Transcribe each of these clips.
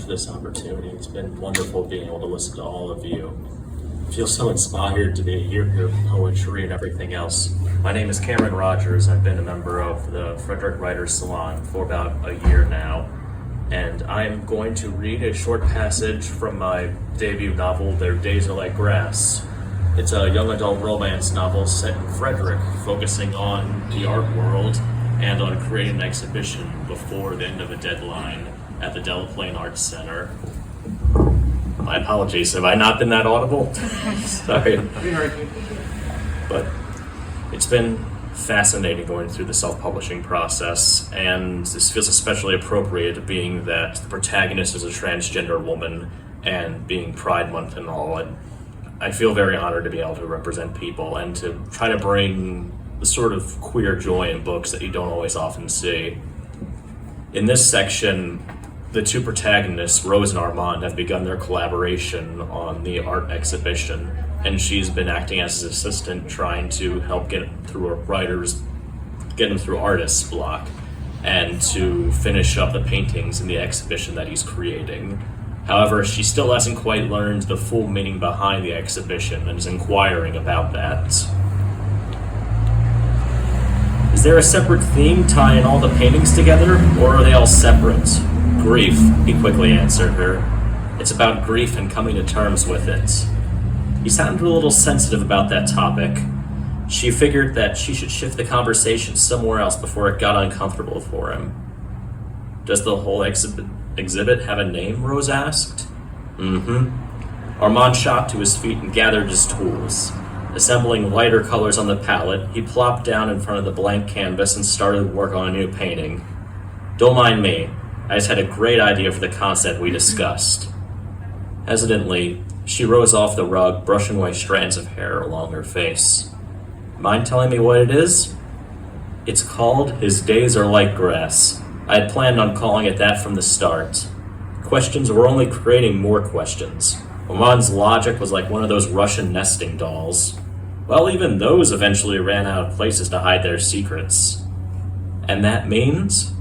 for this opportunity. It's been wonderful being able to listen to all of you. I feel so inspired to hear your poetry and everything else. My name is Cameron Rogers. I've been a member of the Frederick Writers Salon for about a year now. And I'm going to read a short passage from my debut novel, Their Days Are Like Grass. It's a young adult romance novel set in Frederick, focusing on the art world and on creating an exhibition before the end of a deadline at the Delaplane Arts Center. My apologies, have I not been that audible? Sorry. But it's been fascinating going through the self-publishing process, and this feels especially appropriate being that the protagonist is a transgender woman and being Pride Month and all. And I feel very honored to be able to represent people and to try to bring the sort of queer joy in books that you don't always often see. In this section, the two protagonists, Rose and Armand, have begun their collaboration on the art exhibition, and she's been acting as his assistant, trying to help get him through artist's block, and to finish up the paintings in the exhibition that he's creating. However, she still hasn't quite learned the full meaning behind the exhibition and is inquiring about that. Is there a separate theme tying all the paintings together, or are they all separate? Grief, he quickly answered her. It's about grief and coming to terms with it. He sounded a little sensitive about that topic. She figured that she should shift the conversation somewhere else before it got uncomfortable for him. Does the whole exhibit have a name? Rose asked. Armand shot to his feet and gathered his tools. Assembling lighter colors on the palette, he plopped down in front of the blank canvas and started work on a new painting. Don't mind me. I just had a great idea for the concept we discussed. Hesitantly, she rose off the rug, brushing away strands of hair along her face. Mind telling me what it is? It's called His Days Are Like Grass. I had planned on calling it that from the start. Questions were only creating more questions. Armand's logic was like one of those Russian nesting dolls. Well, even those eventually ran out of places to hide their secrets. And that means?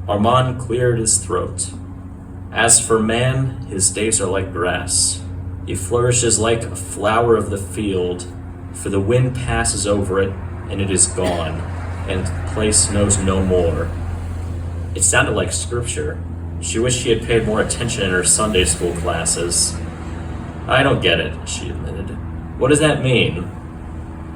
Armand cleared his throat. As for man, his days are like grass. He flourishes like a flower of the field, for the wind passes over it, and it is gone, and the place knows no more. It sounded like scripture. She wished she had paid more attention in her Sunday school classes. I don't get it, she admitted. What does that mean?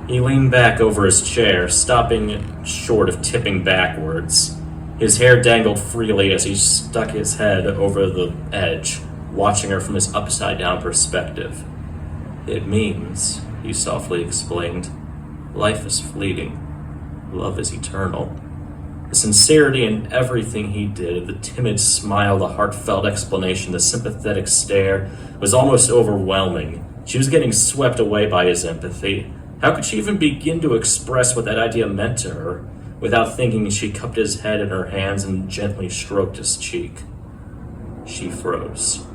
He leaned back over his chair, stopping short of tipping backwards. His hair dangled freely as he stuck his head over the edge, watching her from his upside-down perspective. It means, he softly explained, life is fleeting. Love is eternal. The sincerity in everything he did, the timid smile, the heartfelt explanation, the sympathetic stare, was almost overwhelming. She was getting swept away by his empathy. How could she even begin to express what that idea meant to her? Without thinking, she cupped his head in her hands and gently stroked his cheek. She froze.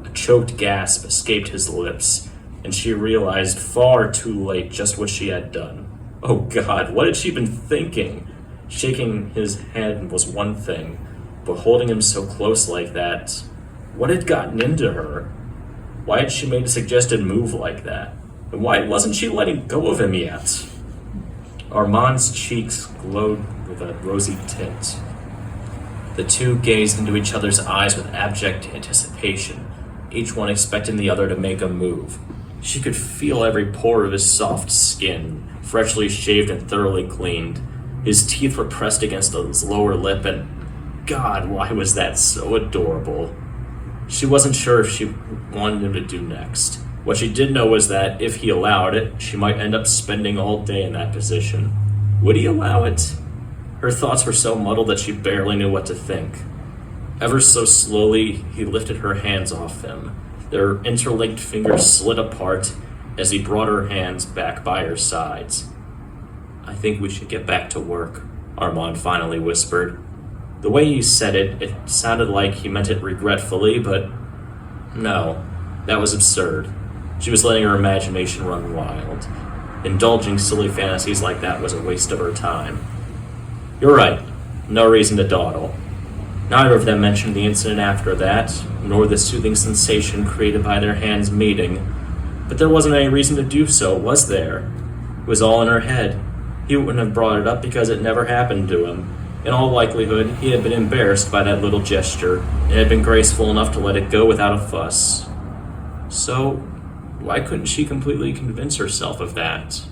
A choked gasp escaped his lips, and she realized far too late just what she had done. Oh God, what had she been thinking? Shaking his hand was one thing, but holding him so close like that, what had gotten into her? Why had she made a suggested move like that? And why wasn't she letting go of him yet? Armand's cheeks glowed with a rosy tint. The two gazed into each other's eyes with abject anticipation, each one expecting the other to make a move. She could feel every pore of his soft skin, freshly shaved and thoroughly cleaned. His teeth were pressed against his lower lip, and God, why was that so adorable? She wasn't sure if she wanted him to do next. What she did know was that if he allowed it, she might end up spending all day in that position. Would he allow it? Her thoughts were so muddled that she barely knew what to think. Ever so slowly, he lifted her hands off him. Their interlinked fingers slid apart as he brought her hands back by her sides. I think we should get back to work, Armand finally whispered. The way he said it, it sounded like he meant it regretfully, but no, that was absurd. She was letting her imagination run wild. Indulging silly fantasies like that was a waste of her time. You're right, no reason to dawdle. Neither of them mentioned the incident after that, nor the soothing sensation created by their hands meeting. But there wasn't any reason to do so, was there? It was all in her head. He wouldn't have brought it up because it never happened to him. In all likelihood, he had been embarrassed by that little gesture, and had been graceful enough to let it go without a fuss. So, why couldn't she completely convince herself of that?